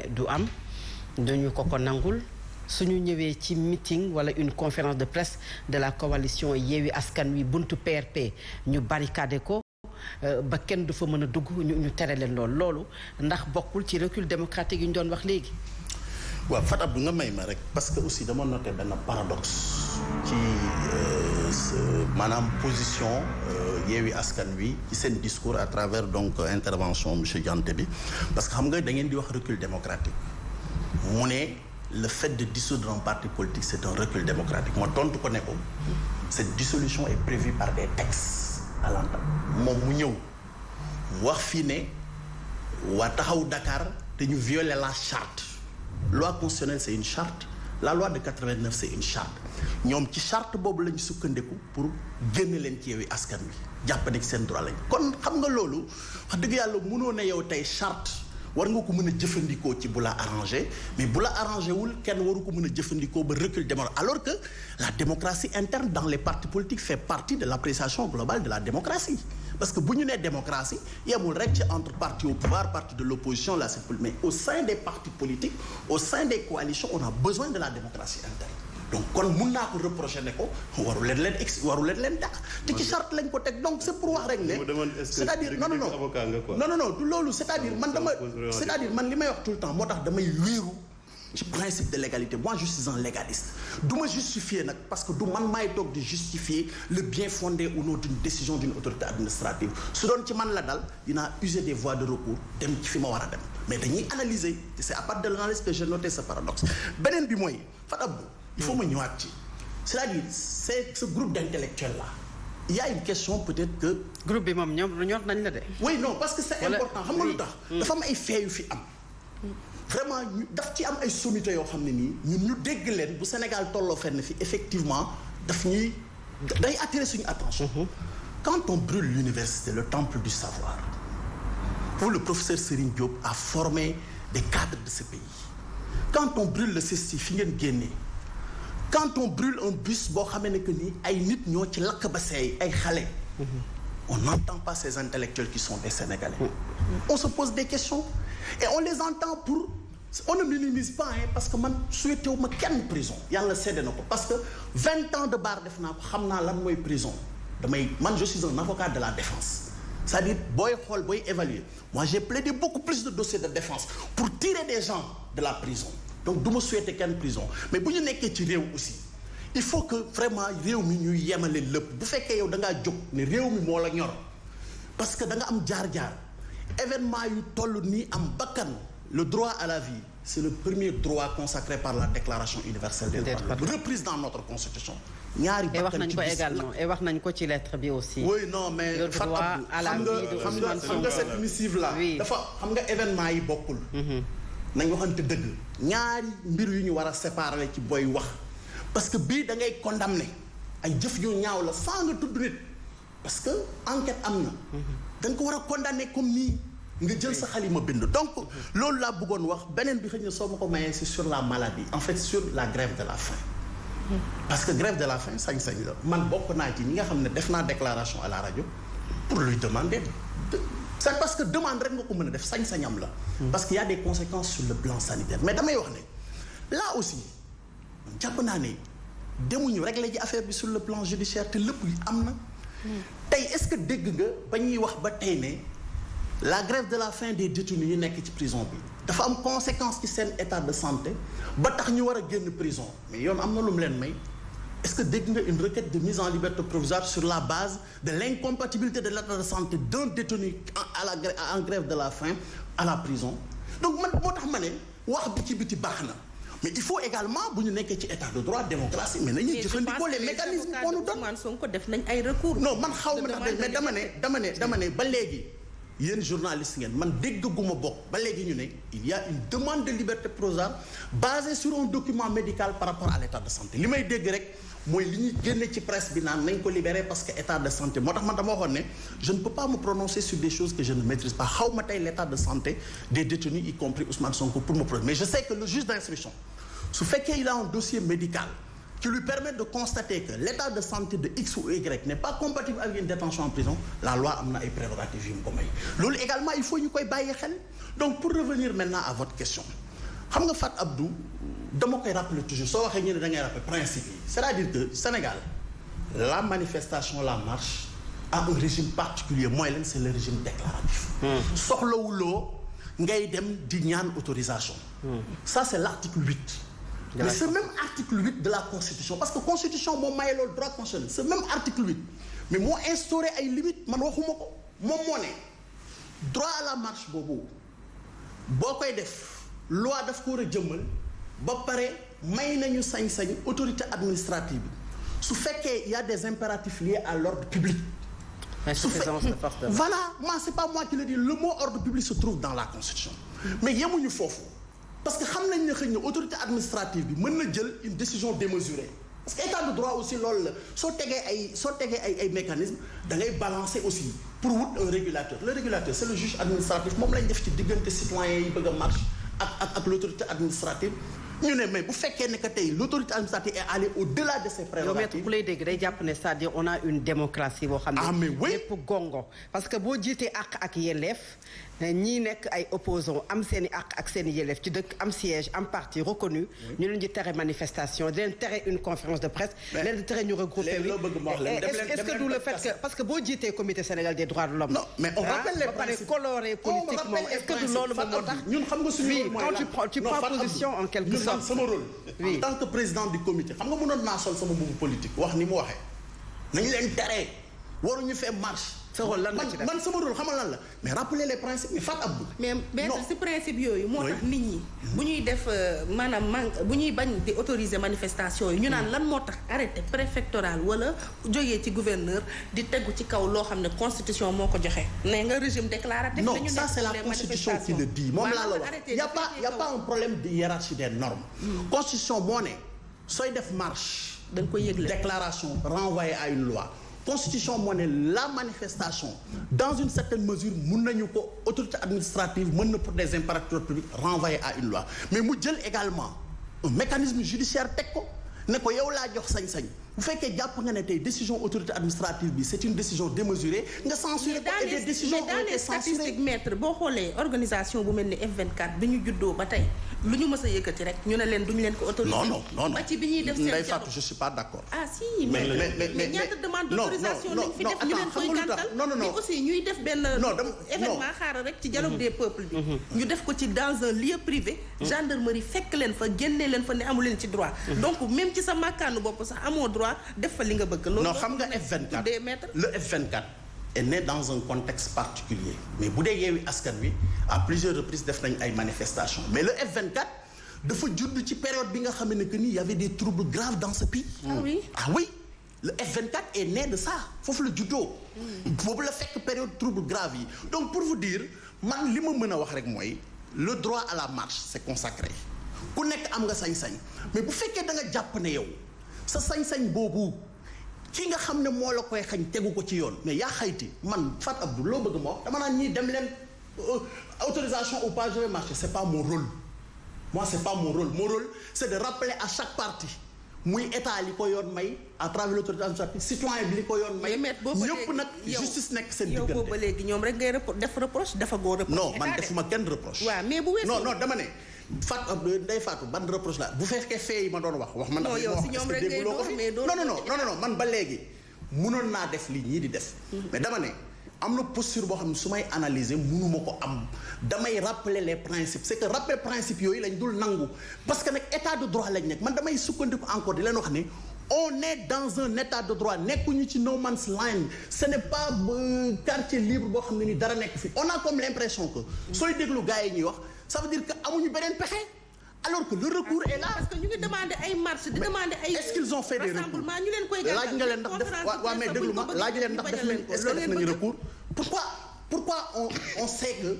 du am duñu ko nangul suñu ñëwee ci meeting wala une conférence de presse de la coalition Yewwi Askan Wi buntu PRP ñu barricadé ko ba kenn du fa mën a dugg ñu tere leen loolu ndax bokkul ci recul démocratique yi ñu doon wax léegi. waaw Fatou Abdou nga may ma rek parce que aussi dama noté benn paradoxe ci maanaam position Yewwi Askan Wi ci seen discours à travers donc intervention monsieur Dianté bi parce que xam nga da ngeen di wax recul démocratique mu ne le fait de dissoudre un parti politique c'est un recul démocratique ma tontu ko ne ko cette dissolution est prévue par des textes à l'entame moom mu ñëw wax fii ne waa taxaw Dakar te ñu violer la charte loi constitutionnelle c'est une charte la loi de 89 c'est une charte ñoom ci charte boobu lañu sukkandiku pour génn leen ci Yewwi Askan Wi jàpp ne ci seen droit lañ kon xam nga loolu wax dëgg yàlla mënoo ne yow tey charte war nga ko mën a jëfandikoo ci bu la arrangé mais bu la arrangé wul kenn waru ko mën a jëfandikoo ba recul démocratique alors que la démocratie interne dans les partis politiques fait partie de l'appréciation globale de la démocratie parce que bu ñu nee démocratie yemul rek ci entre parti au pouvoir parti de l'opposition la mais au sein des partis politiques au sein des coalitions on a besoin de la démocratie interne donc kon mun naa ko reprocher ne ko waru leen leen dàq te ci charte lañ ko teg donc c'est pour wax rek ne c'est-à-dire non du loolu c'est-à-dire man li may wax tout le temps moo tax damay wéeru ci principe de l'égalité moi je suis un légaliste du ma justifier nag parce que du man maay toog di justifier le bien fondé ou non d'une décision d'une autorité administrative su doon ci man la dal dinaa user des voies de recours dem ci fi ma war a dem mais dañuy analyser te c'est à partir de l'analyse que j'ai noté ce paradoxe beneen bi mooy Fatou Abdou il faut ma ñëwaat ci c'est-à-dire c'est ce groupe d'intellectuels là il y a une question peut-être que groupe bi moom ñoom ñor nañ la de oui non parce que c'est important xam nga lu tax dafa am ay faits yu fi am vraiment daf ci am ay sommités yoo xam ne nii ñun ñu dégg leen bu Sénégal tolloo fenn fi effectivement daf ñuy day attirer suñu attention quand on brûle l'université le temple du savoir où le professeur Serigne Diop a formé des cadres de ce pays quand on brûle le CESTI fi ngeen génnee quand on brûle un bus boo xamee ne que ni ay nit ñoo ci lakk ba seey ay xale on n'entend pas ces intellectuels qui sont des Sénégalais on se pose des questions et on les entend pour on ne minimise pas parce que man souhaité wu ma kenn prison yàlla séddee na ko parce que 20 ans de bar def naa ko xam naa lan mooy prison man je suis un avocat de la défense c'est-à-dire booy xool booy évaluer moi j'ai plaidé beaucoup plus de dossiers de défense pour tirer des gens de la prison donc du ma souhaité kenn prison mais bu ñu nekkee ci réew aussi il faut que vraiment réew mi ñuy yemale lépp bu fekkee yow da ngaa jóg ne réew mi moo la ñor parce que da nga am jaar-jaar événement yu toll nii am bakkan le droit à la vie c'est le premier droit consacré par la déclaration universelle des droits reprise dans notre constitution ñaari bakkan ci et wax nañ ko ci lettre bi aussi oui non mais le droit à la vie de Ousmane Sonko xam nga cette missive là dafa xam nga événement yi bokkul nañ waxante dëgg ñaari mbir yu ñu war a séparer ci booy wax parce que bii da ngay condamner ay jëf yu ñaaw la sans nga tudd nit parce que enquête am na da nga ko war a condamner comme nii nga jël sa xalima bind donc loolu laa bëggoon wax beneen bi xëy na soo ma ko mayee c'est sur la maladie en fait sur la grève de la faim parce que grève de la faim sañ-sañ la man bokk naa ci ñi nga xam ne def naa déclaration à la radio pour lui demander c'est parce que demande rek nga ko mën a def sañ-sañam la parce qu'il y a des conséquences sur le plan sanitaire mais damay wax ne là aussi jàpp naa ne demuñu régler ji affaire bi sur le plan judiciaire te lépp yi am na tey est-ce que dégg nga ba ñuy wax ba tey ne la grève de la faim des détenus yi nekk ci prison bi dafa am conséquence ci seen état de santé ba tax ñu war a génn prison mais yoon am na lu mu leen may est-ce que dégg nga une requête de mise en liberté provisoire sur la base de l'incompatibilité de l'état de santé d'un détenu en grève de la faim à la prison donc man moo tax ma ne wax bi ci biti baax na mais il faut également bu ñu nekkee ci état de droit démocratie mais nañuy jëfandikoo les mécanismes qu'on nous donne. Ousmane Sonko def nañ ay recours. non man xaw ma tax mais dama ne ba léegi yéen journaliste ngeen man dégguma bokk ba léegi ñu ne il y a une demande de liberté provisoire basée sur un document médical par rapport à l'état de santé li may dégg rek mooy li ñuy génne ci presse bi naan nañ ko libérer parce que état de santé moo tax man dama waxoon ne je ne peux pas me prononcer sur des choses que je ne maîtrise pas xaw ma tey l'état de santé des détenus y compris Ousmane Sonko pour me prononcer mais je sais que le juge d'instruction su fekkee il a un dossier médical qui lui permet de constater que l'état de santé de X ou Y n'est pas compatible avec une détention en prison la loi am na ay prérogatives yu mu ko may loolu également il faut ñu koy bàyyi xel donc pour revenir maintenant à votre question xam nga Fat Abdou dama koy rappeler toujours soo waxee ñu ne da ngay rappeler principe yi c'est-à-dire que Sénégal la manifestation la marche a un régime particulier mooy leen c'est le régime déclaratif. soxlawuloo ngay dem di ñaan autorisation. ça c'est l'article 8. mais ce même article 8 de la constitution parce que constitution moo maye loolu droit constitutionnel ce même article 8 mais moo instauré ay limites man waxuma ko moom moo ne droit à la marche boobu boo koy def loi daf ko war a jëmmal ba pare may nañu sañ-sañ autorité administrative bi su fekkee y a des impératifs liés à l'ordre public. Voilà, moi c'est pas moi qui le dis le mot ordre public se trouve dans la constitution mais yemuñu foofu parce que xam nañ ne xëy na autorité administrative bi mën na jël une décision démesurée parce que état de droit aussi loolu la soo tegee ay mécanismes da ngay balancer aussi pour wut un régulateur le régulateur c'est le juge administratif moom lañ def ci diggante citoyens yi bëgg a marche ak l'autorité administrative ñu ne mais bu fekkee ne que tey l'autorité administrative est allée au-delà de ses prérogatives. yow maître ku lay dégg day jàpp ne c'est-à-dire on a une démocratie boo xam ne. ah mais oui lépp gongo parce que boo jiitee àq ak yelleef ñii nekk ay opposants am seen i àq ak seen i yelleef ci dëkk am siège am parti reconnu. ñu leen di tere manifestation di leen tere une conférence de presse. leen di tere ñu regrouper wi est-ce que du le fait que parce que boo jiitee comité Sénégal des droits de l'homme. non mais on rappelle les principes coloré politiquement est-ce que du loolu moom moo tax. ñun xam nga suñu quand tu prends position en quelque sorte. sama rôle en tant que président du comité xam nga mënoon naa sol sama mbubu politique wax ni mu waxee nañu leen tere waruñu fee marche. sa rôle lan la ci def man sama rôle xamal lan la mais rappeler les principes mais Fat Abdou. mais si principe yooyu. moo tax nit ñi. bu ñuy def maanaam bu ñuy bañ di autoriser manifestation yi. ñu naan lan moo tax arrêté préfectoral wala jógee ci gouverneur di tegu ci kaw loo xam ne constitution moo ko joxe. nee nga régime déclaratif. non ça c'est la constitution qui le dit moom laa la wax. y a pas un problème de hiérarchie des normes. constitution moo ne sooy def marche. da nga koy yëgle déclaration renvoyée à une loi. constitution moo ne la manifestation dans une certaine mesure mun nañu ko autorité administrative mën na pour des impérateurs publics renvoyer à une loi mais mu jël également un mécanisme judiciaire teg ko ne ko yow laa jox sañ-sañ bu fekkee jàpp nga ne tey décision autorité administrative bi c'est une décision démesurée nga censurer ko et des décisions ont été censurées maître boo xoolee organisation bu mel ni F24 bi ñu juddoo ba tey lu ñu mës a yëkkati rek ñu ne leen duñu leen ko autoriser. non ba ci bi ñuy def seen Ndeye Fatou je suis pas d'accord. ah si mais ñaata demande d'autorisation lañ fi def ñu leen koy gàntal mais aussi ñuy def benn événement xaaral rek ci dialogue des peuples bi ñu def ko ci dans un lieu privé gendarmerie fekk leen fa génnee leen fa ne amu leen ci droit donc même ci sa màkkaanu bopp sax amoo droit def fa li nga bëgg. loolu non xam nga F24 le F24 est né dans un contexte particulier mais bu dee Yewwi Askan Wi à plusieurs reprises def nañ ay manifestations mais le F24 dafa judd ci période bi nga xam ne que ni y avait des troubles graves dans ce pays. ah oui le F24 est né de ça foofu la juddoo. boobu la fekk période trouble grave yi donc pour vous dire man li ma mën a wax rek mooy le droit à la marche c'est consacré ku nekk am nga sañ-sañ mais bu fekkee da nga jàpp ne yow sa sañ-sañ boobu. ki nga xam ne moo la koy xañ tegu ko ci yoon mais yaa xayti man Fat Abdou loo bëgg ma wax dama naan ñii dem leen autorisation ou pas je vais marcher c'est pas mon rôle moi c'est pas mon rôle c'est de rappeler à chaque partie muy état li ko yoon may à travers l'autorité administrative citoyen bi li ko yoon may ñëpp nag justice nekk seen diggante yow booba léegi ñoom rek ngay def reproche dafa goo reproche non man defuma kenn reproche waaw mais bu weesoo non dama ne Fat Ndeye Fatou ban reproche la bu fekkee fee yi ma doon wax man ndax li ma wax est-ce que dégguloo ko fi non man ba léegi mënoon naa def li ñii di def mais dama ne am na posture boo xam ne su may analyser mënuma ko am damay rappeler les principes c'est que rappeler principes yooyu lañ dul nangu parce que nag état de droit lañ nekk man damay sukkandiku encore di leen wax ne on est dans un état de droit nekkuñu ci no man's land ce n'est pas quartier libre boo xam ne ni dara nekk fi on a comme l'impression que sooy déglu gars yi ñuy wax ça veut dire que amuñu beneen pexe alors que le recours est là. parce que ñu ngi demander ay marches di demander ay. est-ce qu'ils ont fait des recours ñu leen koy laaj nga leen ndax def waaw mais déglu ma laaj leen ndax def nañ est-ce que def nañu recours. pourquoi on sait que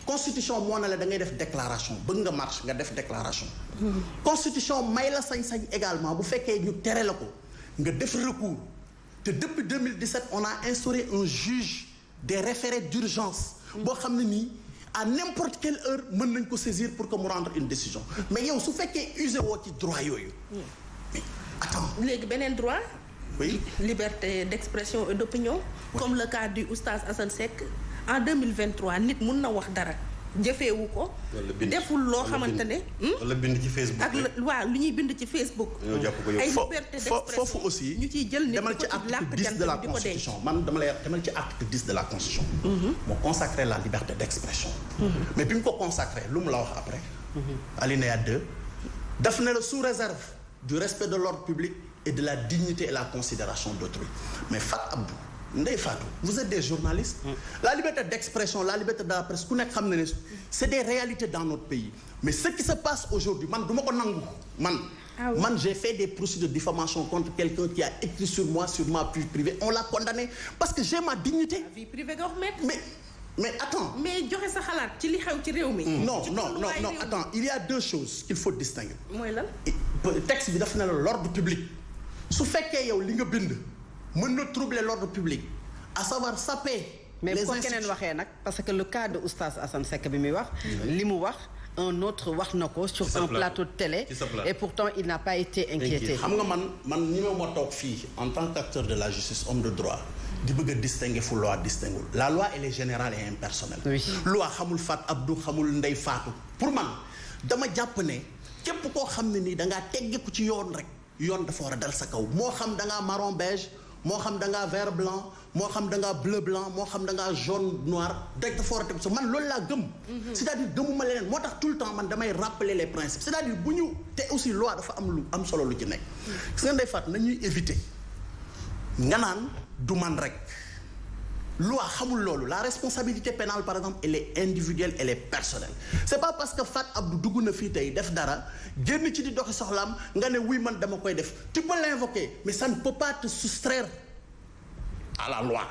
constitution moo na la da ngay def déclaration bëgg nga marche nga def déclaration. constitution may la sañ-sañ également bu fekkee ñu tere la ko nga def recours te depuis 2017 on a instauré un juge des référés d'urgence. boo xam ne nii. à n'importe quelle heure mën nañ ko saisir pour que mu rendre une décision mais yow su fekkee usé woo ci droit yooyu mais attends léegi beneen droit oui liberté d'expression et d'opinion comme le cas du oustaz Assane Seck en 2023 nit mun na wax dara jëfeewu ko. deful loo xamante ne. wala bind ci Facebook. ak waaw lu ñuy bind ci Facebook. ay liberté d'expression foofu aussi. ñu ciy jël nit demal ci article 10 de la constitution man dama lay demal ci article 10 de la constitution. moo consacré la liberté d'expression. mais bi mu ko consacré lu mu la wax après. alinéa 2 daf ne la sous réserve du respect de l'ordre public et de la dignité et la considération d'autrui mais Fat Abdou Ndeye Fatou vous êtes des journalistes. La liberté d'expression la liberté de la presse ku nekk xam na ne c'est des réalités dans notre pays mais ce qui se passe aujourd'hui man du ma ko nangu man j'ai fait des procédures de diffamation contre quelqu'un qui a écrit sur moi sur ma vie privée on l'a condamné parce que j'ai ma dignité. La vie privée nga wax mais attends. mais joxe sa xalaat ci li xew ci réew mi. non attends il y a deux choses qu'il faut distinguer. mooy lan. texte bi daf ne la l'ordre public su fekkee yow li nga bind mën na troubler l'ordre public à savoir saper. mais bu ko keneen waxee nag parce que le cas de Oustaz Assane Seck bi muy wax. li mu wax un autre wax na ko sur un plateau de télé. et pourtant il n'a pas été inquiété. xam nga man ñi ma toog fii en tant qu'acteur de la justice homme de droit. di bëgg a distinguer fu loi distinguer la loi elle est générale et impersonnelle. Oui. Loi xamul Fat Abdou xamul Ndeye Fatou pour man dama jàpp ne képp koo xam ne nii da ngaa teggeeku ci yoon rek yoon dafa war a dal sa kaw moo xam da ngaa marron beige moo xam da ngaa vert blanc moo xam da ngaa bleu blanc moo xam da ngaa jaune noir rek dafa war a tegu sa man loolu laa gëm. c'est-à-dire gëmuma leneen moo tax tout le temps man damay rappeler les principes c'est-à-dire bu ñu te aussi loi dafa am solo lu ci nekk. gis nga Ndeye Fatou nañuy éviter. nga naan du man rek loi xamul loolu la responsabilité pénale par exemple elle est individuelle elle est personnelle c'est pas parce que Fat Abdou dugg na fii tey def dara génn ci di doxi soxlaam nga ne oui man dama koy def tu peux l'invoquer mais ça ne peut pas te soustraire à la loi.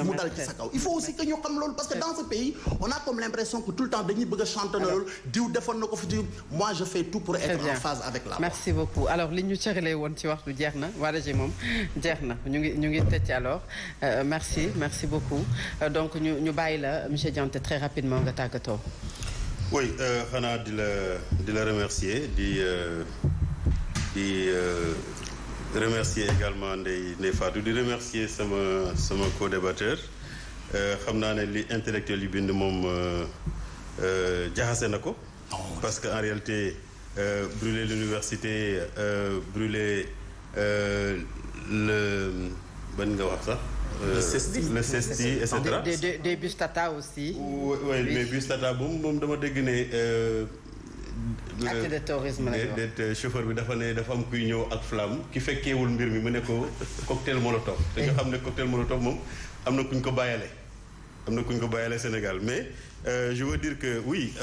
mu dal ci sa kaw il faut aussi que ñu xam loolu parce que dans ce pays on a comme l'impression que tout le temps dañuy bëgg a chanter na loolu diw defoon na ko fi diw moi je fais tout pour être en phase avec la loi. merci beaucoup alors li ñu cëralee woon ci waxtu jeex na wala ji moom jeex na ñu ngi tëj alors merci beaucoup donc ñu bàyyi la monsieur Dianté très rapidement nga tàggatoo. oui xanaa di la remercier di remercier également Ndeye Fatou di remercier sama co-débatteur xam naa ne li intellectuel yu bind moom jaxase na ko parce que en réalité brûler l'université brûler le ban nga wax sax le CESTI et cetera des bus Tata aussi oui mais bus Tata moom dama dégg ne acte de terrorisme la chauffeur bi dafa am kuy ñëw ak flamme ki fekkeewul mbir mi mu ne ko cocktail molotov te nga xam ne cocktail molotov moom am na kuñ ko bàyyale Sénégal mais je veux dire que oui